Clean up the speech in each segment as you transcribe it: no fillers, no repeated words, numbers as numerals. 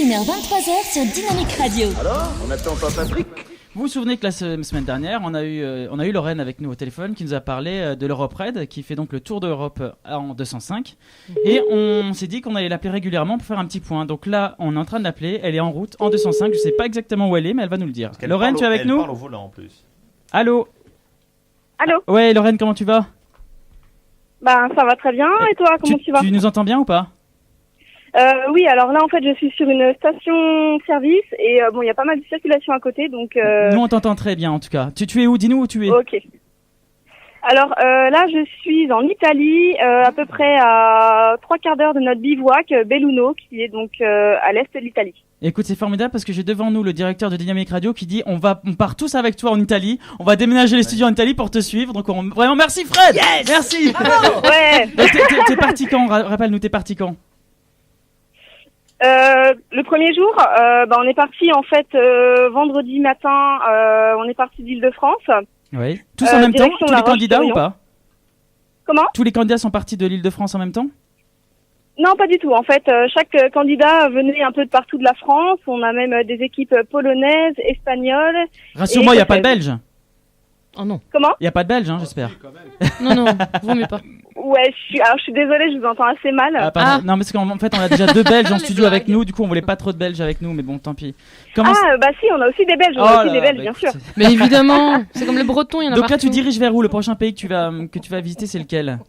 21h, 23h sur Dynamique Radio. Alors, on n'attend pas Patrick ? Vous vous souvenez que la semaine dernière, on a eu Lorraine avec nous au téléphone qui nous a parlé de l'Europe Raid, qui fait donc le tour d'Europe en 205. Et on s'est dit qu'on allait l'appeler régulièrement pour faire un petit point. Donc là, on est en train de l'appeler. Elle est en route en 205. Je sais pas exactement où elle est, mais elle va nous le dire. Lorraine, tu es avec nous ? Elle parle au volant en plus. Allô ? Allô ? Ouais, Lorraine, comment tu vas ? Bah, ça va très bien. Et toi, comment tu vas ? Tu nous entends bien ou pas ? Oui, alors là, en fait, je suis sur une station-service et bon, il y a pas mal de circulation à côté, donc... Nous, on t'entend très bien, en tout cas. Tu es où ? Dis-nous où tu es. Ok. Alors là, je suis en Italie, à peu près à 3/4 d'heure de notre bivouac, Belluno, qui est donc à l'est de l'Italie. Écoute, c'est formidable parce que j'ai devant nous le directeur de Dynamique Radio qui dit on part tous avec toi en Italie, on va déménager les studios en Italie pour te suivre. Donc vraiment merci Fred. Yes. Merci. Ouais. T'es parti quand ? Rappelle-nous, t'es parti quand ? Le premier jour, on est parti en fait vendredi matin. On est parti d'Île-de-France. Oui. Tous en même temps ? Tous les candidats ou pas ? Comment ? Tous les candidats sont partis de l'Île-de-France en même temps ? Non, pas du tout. En fait, chaque candidat venait un peu de partout de la France. On a même des équipes polonaises, espagnoles. Rassure-moi, il n'y a pas de Belges ? Oh non. Comment ? Il n'y a pas de Belges, j'espère. Non, vaut mieux pas. Ouais, je suis désolée, je vous entends assez mal. Non, mais c'est qu'en fait, on a déjà 2 Belges en studio avec nous. Du coup, on voulait pas trop de Belges avec nous, mais bon, tant pis. Bah si, on a aussi des Belges. Bien sûr. Mais évidemment, c'est comme le breton, il y en a Donc partout. là, tu diriges vers où ? Le prochain pays que tu vas visiter, c'est lequel ?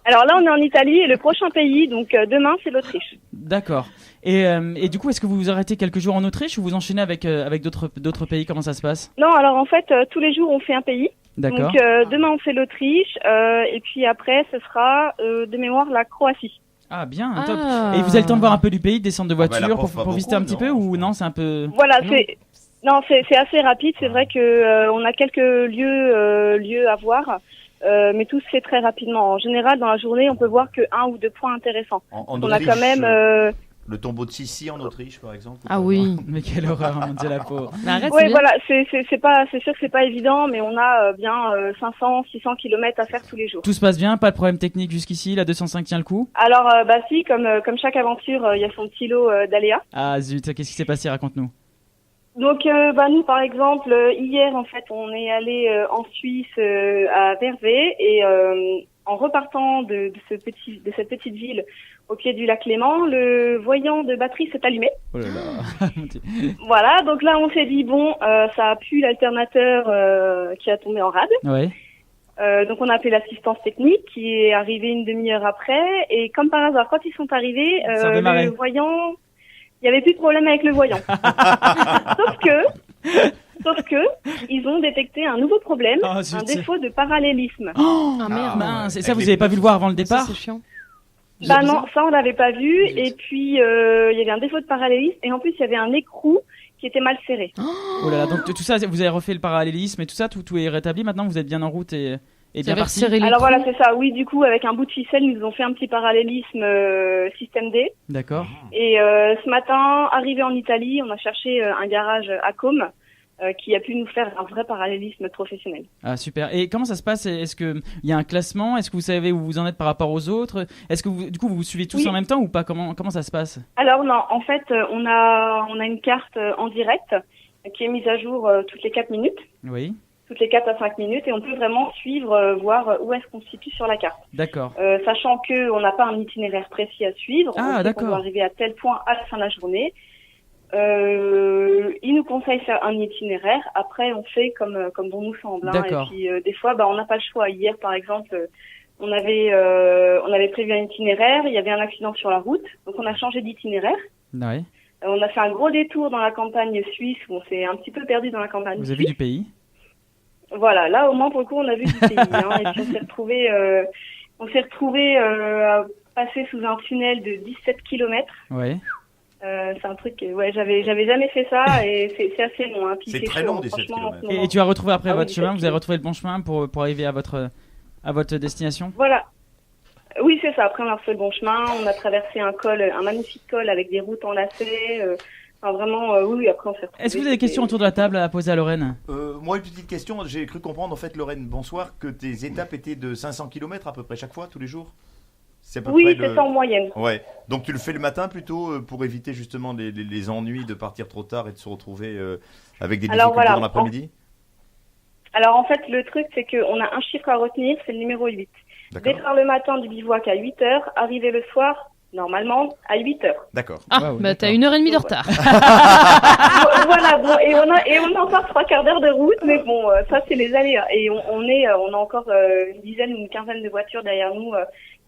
Alors là, on est en Italie et le prochain pays, donc demain, c'est l'Autriche. D'accord. Et du coup, est-ce que vous vous arrêtez quelques jours en Autriche ou vous enchaînez avec d'autres pays ? Comment ça se passe ? Non, alors en fait, tous les jours, on fait un pays. D'accord. Donc demain, on fait l'Autriche et puis après, ce sera de mémoire la Croatie. Ah bien, top. Et vous avez le temps de voir un peu du pays, de descendre de voiture pour visiter un petit peu ou non, c'est un peu... Voilà, c'est assez rapide. C'est vrai que on a quelques lieux à voir. Mais tout se fait très rapidement. En général, dans la journée, on peut voir que 1 ou 2 points intéressants. En on Autriche, a quand même le tombeau de Sissi en Autriche, par exemple. Ah oui. Mais quelle horreur, mon Dieu, la peau. Ouais, voilà, c'est sûr que c'est pas évident, mais on a bien 500, 600 kilomètres à faire tous les jours. Tout se passe bien, pas de problème technique jusqu'ici, la 205 tient le coup ? Alors, si, comme chaque aventure, il y a son petit lot d'aléas. Ah zut, qu'est-ce qui s'est passé ? Raconte-nous. Donc, nous, par exemple, hier, en fait, on est allé en Suisse, à Verviers, et en repartant de cette petite ville au pied du lac Léman, le voyant de batterie s'est allumé. Oh là là. Voilà, donc là, on s'est dit, ça a pu l'alternateur qui a tombé en rade. Ouais. Donc, on a appelé l'assistance technique qui est arrivée une demi-heure après, et comme par hasard, quand ils sont arrivés, le voyant... Il n'y avait plus de problème avec le voyant. Sauf que, ils ont détecté un nouveau problème, un défaut de parallélisme. Oh merde, mince. Et ça, vous n'avez pas vu le voir avant le départ ? C'est chiant. Bah non, ça on l'avait pas vu. Et puis, il y avait un défaut de parallélisme. Et en plus, il y avait un écrou qui était mal serré. Oh là là, donc tout ça, vous avez refait le parallélisme et tout ça, tout est rétabli maintenant, vous êtes bien en route et bien parti. Alors voilà, c'est ça. Oui, du coup, avec un bout de ficelle, ils nous ont fait un petit parallélisme système D. D'accord. Et ce matin, arrivé en Italie, on a cherché un garage à Côme qui a pu nous faire un vrai parallélisme professionnel. Ah super. Et comment ça se passe ? Est-ce que il y a un classement ? Est-ce que vous savez où vous en êtes par rapport aux autres ? Est-ce que vous vous suivez tous en même temps ou pas ? Comment ça se passe ? Alors non, en fait, on a une carte en direct qui est mise à jour toutes les 4 minutes. Oui. Toutes les 4 à 5 minutes et on peut vraiment suivre, voir où est-ce qu'on se situe sur la carte. D'accord. Sachant que on n'a pas un itinéraire précis à suivre, on sait qu'on doit arriver à tel point à la fin de la journée. Il nous conseille faire un itinéraire. Après, on fait comme bon nous semble. Et puis des fois, on n'a pas le choix. Hier, par exemple, on avait prévu un itinéraire. Il y avait un accident sur la route, donc on a changé d'itinéraire. Ouais. On a fait un gros détour dans la campagne suisse où on s'est un petit peu perdu dans la campagne. Vous avez vu du pays ? Voilà, là au moins pour le coup on a vu du pays. Et puis on s'est retrouvé à passer sous un tunnel de 17 km. Ouais. C'est un truc, j'avais jamais fait ça et c'est assez long. Puis c'est très long, 17 km. Et tu as retrouvé après votre chemin, vous avez retrouvé le bon chemin pour arriver à votre destination ? Voilà. Oui, c'est ça. Après on a refait le bon chemin, on a traversé un magnifique col avec des routes enlacées. Vraiment, oui, après on s'est retrouvé. Est-ce que vous avez des questions autour de la table à poser à Lorraine ? Moi, une petite question. J'ai cru comprendre, en fait, Lorraine, bonsoir, que tes étapes étaient de 500 km à peu près chaque fois, tous les jours ? C'est à peu Oui, près c'est ça en moyenne. Ouais. Donc tu le fais le matin plutôt pour éviter justement les ennuis de partir trop tard et de se retrouver avec des Alors, difficultés voilà. dans l'après-midi. Alors en fait, le truc, c'est qu'on a un chiffre à retenir, c'est le numéro 8. D'accord. Départ le matin du bivouac à 8h, arriver le soir, normalement, à 8h. D'accord. Ah, Waouh, bah t'as d'accord. 1h30 de retard. Voilà, bon, et on a encore 3/4 d'heure de route, mais bon, ça c'est les aléas. Et on a encore une dizaine ou une quinzaine de voitures derrière nous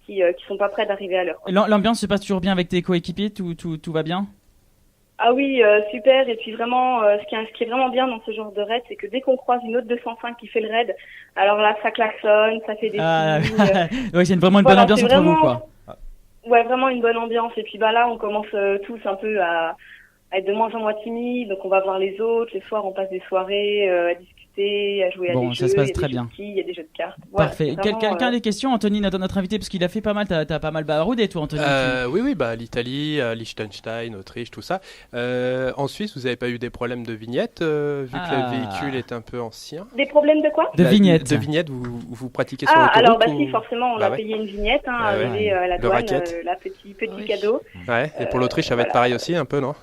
qui sont pas prêtes d'arriver à l'heure. L'ambiance se passe toujours bien avec tes coéquipiers, tout va bien? Ah oui, super. Et puis vraiment, ce qui est vraiment bien dans ce genre de raid, c'est que dès qu'on croise une autre 205 qui fait le raid, alors là, ça klaxonne, ça fait des Ah, signes, ouais, c'est vraiment une voilà, bonne ambiance c'est entre vous, vraiment- quoi. Ouais, vraiment une bonne ambiance. Et puis bah là, on commence tous un peu à être de moins en moins timides. Donc on va voir les autres. Les soirs, on passe des soirées à discuter, à jouer à Bon, des ça jeux. se passe il y a très des bien. jeux de quilles, il y a des jeux de cartes. Voilà, Parfait. c'est vraiment, Quelqu'un a des questions, Anthony, notre invité, parce qu'il a fait pas mal, t'as pas mal baroudé, toi, Anthony. Oui, bah, l'Italie, Liechtenstein, Autriche, tout ça. En Suisse, vous n'avez pas eu des problèmes de vignettes, vu que Ah. le véhicule est un peu ancien? Des problèmes de quoi? De vignettes. De vignettes, vous pratiquez sur Ah, l'autoroute alors bah ou- si, forcément, on Bah a ouais. payé une vignette, hein, Ah ouais. arrivé à la Le douane, racket. la petit Oui. cadeau. Ouais, et pour l'Autriche, ça va être voilà. pareil aussi, un peu, non?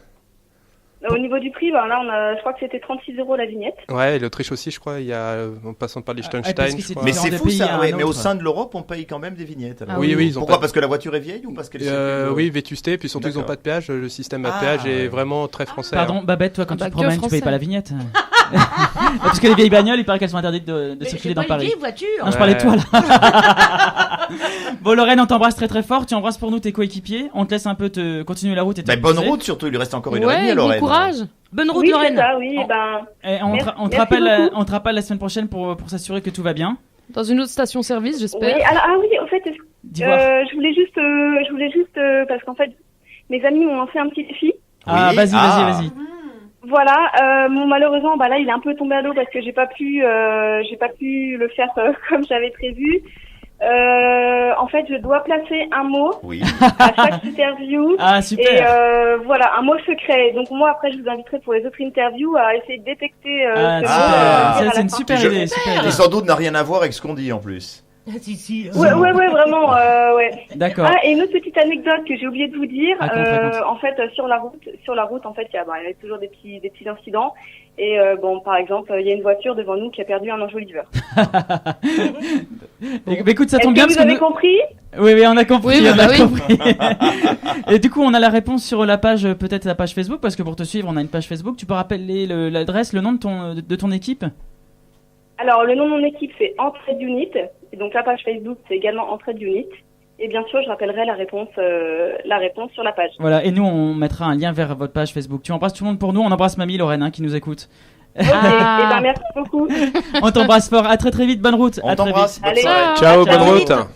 Au niveau du prix, ben là, je crois que c'était 36 € la vignette. Ouais, et l'Autriche aussi, je crois, il y a, en passant par parce Liechtenstein, que je c'est crois. Mais différent c'est de fou pays à ça, un ouais, mais au autre. sein de l'Europe, on paye quand même des vignettes. alors. Ah Oui, oui, ils ont Pourquoi? pas... Parce que la voiture est vieille ou parce qu'elle Oui, vétusté, puis surtout ils n'ont D'accord. pas de péage. Le système à Ah, péage est ouais. vraiment très français. Pardon, Babette, toi, quand Ah bah, tu te que promènes, tu payes français. pas la vignette. Parce que les vieilles bagnoles, il paraît qu'elles sont interdites de circuler dans Paris. voiture. Non, je parlais de toi, Ouais. là. Bon, Lorraine, on t'embrasse très très fort. Tu embrasses pour nous tes coéquipiers. On te laisse un peu te continuer la route et te Bah, bonne reposer. route surtout, il lui reste encore une heure et demie Ouais, à bon Lorraine. courage. Bonne route, Oui, c'est Lorraine. ça, oui, Oh. ben... Et on te Merci rappelle, beaucoup. on te rappelle la semaine prochaine pour s'assurer que tout va bien. Dans une autre station-service, Oui, j'espère. alors, ah oui, au fait, Dis-moi. je voulais juste, parce qu'en fait, mes amis m'ont lancé un petit défi. Ah, Oui, vas-y, ah. vas-y. Voilà, bon, malheureusement, bah là, il est un peu tombé à l'eau parce que j'ai pas pu le faire comme j'avais prévu. En fait, je dois placer un mot Oui. à chaque interview. Ah, Et super. voilà, un mot secret. Donc moi, après, je vous inviterai pour les autres interviews à essayer de détecter Ah, ce super. mot. Ça, à la c'est une fin. super Je- idée, super Qui idée. sans doute n'a rien à voir avec ce qu'on dit en plus. Si, si. Ouais, vraiment, ouais. D'accord. Ah, et une autre petite anecdote que j'ai oublié de vous dire. Raconte. En fait, sur la route, en fait, il y a toujours des petits incidents. Et bon, par exemple, il y a une voiture devant nous qui a perdu un enjoliveur. Écoute, ça Est-ce tombe que bien parce vous que avez nous... compris? Oui, on a compris. Oui, on bah a oui. compris. Et du coup, on a la réponse sur la page, peut-être la page Facebook, parce que pour te suivre, on a une page Facebook. Tu peux rappeler l'adresse, le nom de ton équipe? Alors, le nom de mon équipe, c'est Entraide Unit. Et donc, la page Facebook, c'est également Entraide Unit. Et bien sûr, je rappellerai la réponse sur la page. Voilà, et nous, on mettra un lien vers votre page Facebook. Tu embrasses tout le monde pour nous. On embrasse Mamie, Lorraine, hein, qui nous écoute. Ok, Ah. et ben merci beaucoup. On t'embrasse fort. À très très vite. Bonne route. On À très vite. t'embrasse. bonne Allez. soirée. Ciao, bonne Ciao. route.